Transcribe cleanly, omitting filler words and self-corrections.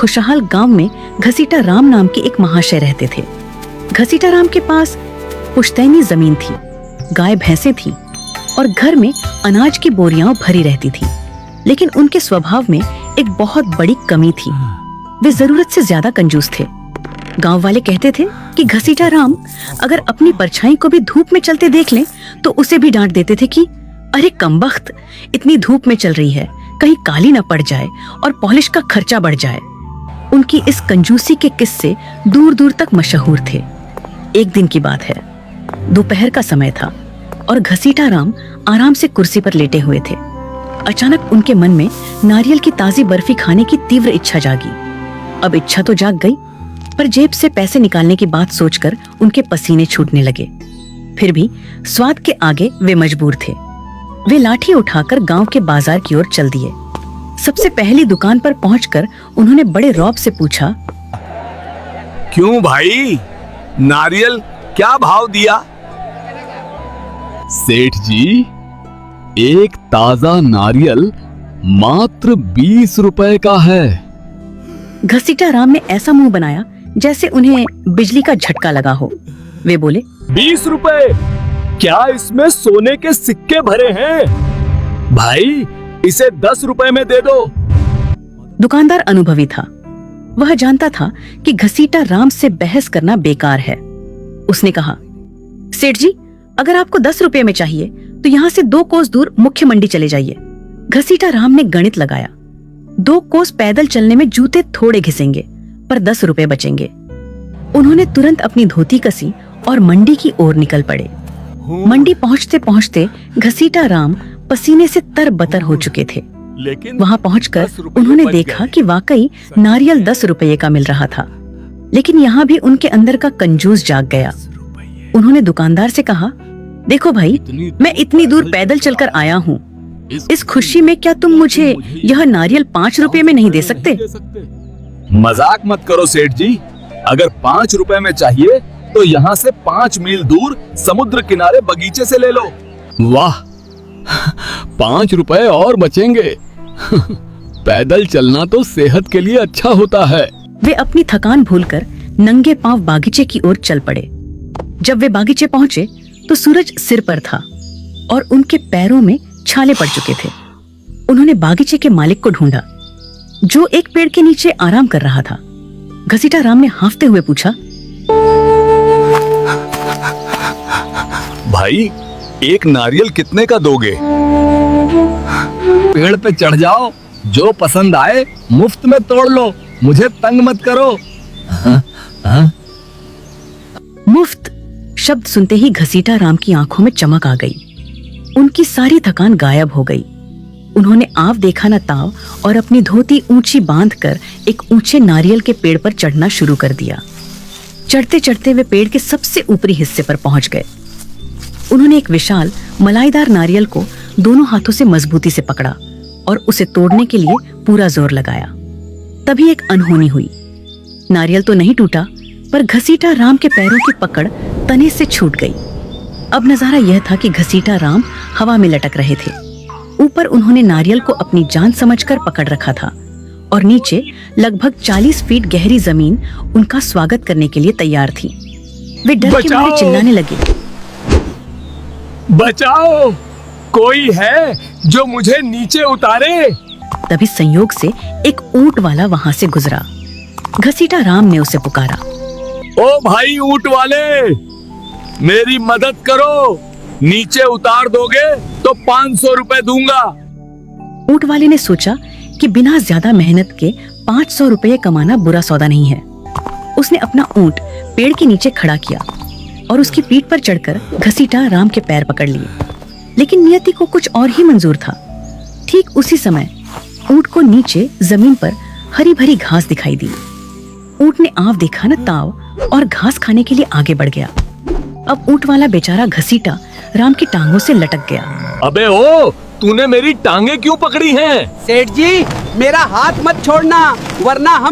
खुशहाल गांव में घसीटा राम नाम के एक महाशय रहते थे। घसीटा राम के पास पुश्तैनी जमीन थी, गाय भैंसें थी और घर में अनाज की बोरियां भरी रहती थी। लेकिन उनके स्वभाव में एक बहुत बड़ी कमी थी, वे जरूरत से ज्यादा कंजूस थे। गांव वाले कहते थे कि घसीटा राम अगर अपनी परछाई को भी धूप में चलते देख लें तो उसे भी डांट देते थे कि अरे कमबख्त, इतनी धूप में चल रही है, कहीं काली न पड़ जाए और पॉलिश का खर्चा बढ़ जाए। उनकी इस कंजूसी के किस्से दूर दूर तक मशहूर थे। एक दिन की बात है, दोपहर का समय था और घसीटा राम आराम से कुर्सी पर लेटे हुए थे। अचानक उनके मन में नारियल की ताजी बर्फी खाने की तीव्र इच्छा जागी। अब इच्छा तो जाग गई, पर जेब से पैसे निकालने की बात सोचकर उनके पसीने छूटने लगे। फिर भी स्वाद के आगे वे मजबूर थे। वे लाठी उठाकर गांव के बाजार की ओर चल दिए। सबसे पहली दुकान पर पहुंचकर उन्होंने बड़े रौब से पूछा, क्यों भाई, नारियल क्या भाव दिया? सेठ जी, एक ताजा नारियल मात्र 20 रुपए का है। घसीटा राम ने ऐसा मुंह बनाया जैसे उन्हें बिजली का झटका लगा हो। वे बोले, 20 रुपए? क्या इसमें सोने के सिक्के भरे हैं? भाई इसे 10 रुपए में दे दो। दुकानदार अनुभवी था, वह जानता था कि घसीटा राम से बहस करना बेकार है। उसने कहा, सेठ जी, अगर आपको 10 रुपए में चाहिए तो यहाँ से 2 कोस दूर मुख्य मंडी चले जाइए। घसीटा राम ने गणित लगाया, 2 कोस पैदल चलने में जूते थोड़े घिसेंगे पर 10 रुपए बचेंगे। उन्होंने तुरंत अपनी धोती कसी और मंडी की ओर निकल पड़े। मंडी पहुंचते पहुंचते घसीटा राम पसीने से तरबतर हो चुके थे। वहां पहुंचकर उन्होंने देखा कि वाकई नारियल 10 रुपये का मिल रहा था। लेकिन यहाँ भी उनके अंदर का कंजूस जाग गया। उन्होंने दुकानदार से कहा, देखो भाई, मैं इतनी दूर पैदल चलकर आया हूँ, इस खुशी में क्या तुम मुझे यह नारियल 5 रुपए में नहीं दे सकते? मजाक मत करो सेठ जी, अगर 5 रुपए में चाहिए तो यहाँ से 5 मील दूर समुद्र किनारे बगीचे से ले लो। वाह, 5 रुपए और बचेंगे। पैदल चलना तो सेहत के लिए अच्छा होता है। वे अपनी थकान भूलकर नंगे पांव बागीचे की ओर चल पड़े। जब वे बागीचे पहुंचे तो सूरज सिर पर था और उनके पैरों में छाले पड़ चुके थे। उन्होंने बागीचे के मालिक को ढूंढा, जो एक पेड़ के नीचे आराम कर रहा था। घसीटा राम ने हांफते हुए पूछा, भाई, एक नारियल कितने का दोगे? पेड़ पे चढ़ जाओ, जो पसंद आए मुफ्त में तोड़ लो, मुझे तंग मत करो। मुफ्त शब्द सुनते ही घसीटा राम की आंखों में चमक आ गई। उनकी सारी थकान गायब हो गई। उन्होंने आव देखा न ताव और अपनी धोती ऊंची बांधकर एक ऊंचे नारियल के पेड़ पर चढ़ना शुरू कर दिया। चढ़ते चढ़ते वे पेड़ के सबसे ऊपरी हिस्से पर पहुंच गए। उन्होंने एक विशाल मलाईदार नारियल को दोनों हाथों से मजबूती से पकड़ा और उसे तोड़ने के लिए पूरा जोर लगाया। तभी एक अनहोनी हुई। नारियल तो नहीं टूटा, पर घसीटा राम के पैरों की पकड़ तने से छूट गई। अब नजारा यह था कि घसीटा राम हवा में लटक रहे थे। ऊपर उन्होंने नारियल को अपनी जान समझकर पकड़ रखा था और नीचे लगभग 40 फीट गहरी जमीन उनका स्वागत करने के लिए तैयार थी। वे डर के मारे चिल्लाने लगे, बचाओ, कोई है जो मुझे नीचे उतारे। तभी संयोग से एक ऊंट वाला वहां से गुजरा। घसीटा राम ने उसे पुकारा, ओ भाई ऊंट वाले, मेरी मदद करो, नीचे उतार दोगे तो 500 रुपए दूंगा। ऊंट वाले ने सोचा कि बिना ज्यादा मेहनत के 500 रुपये कमाना बुरा सौदा नहीं है। उसने अपना ऊंट पेड़ के नीचे खड़ा किया और उसकी पीठ पर चढ़कर घसीटा राम के पैर पकड़ लिए। लेकिन नियति को कुछ और ही मंजूर था। ठीक उसी समय ऊंट को नीचे जमीन पर हरी भरी घास दिखाई दी। ऊंट ने आव देखा न ताव और घास खाने के लिए आगे बढ़ गया। अब ऊंट वाला बेचारा घसीटा राम की टांगों से लटक गया। अबे ओ, तूने मेरी टांगे क्यों पकड़ी हैं? सेठ जी, मेरा हाथ मत छोड़ना, वरना हम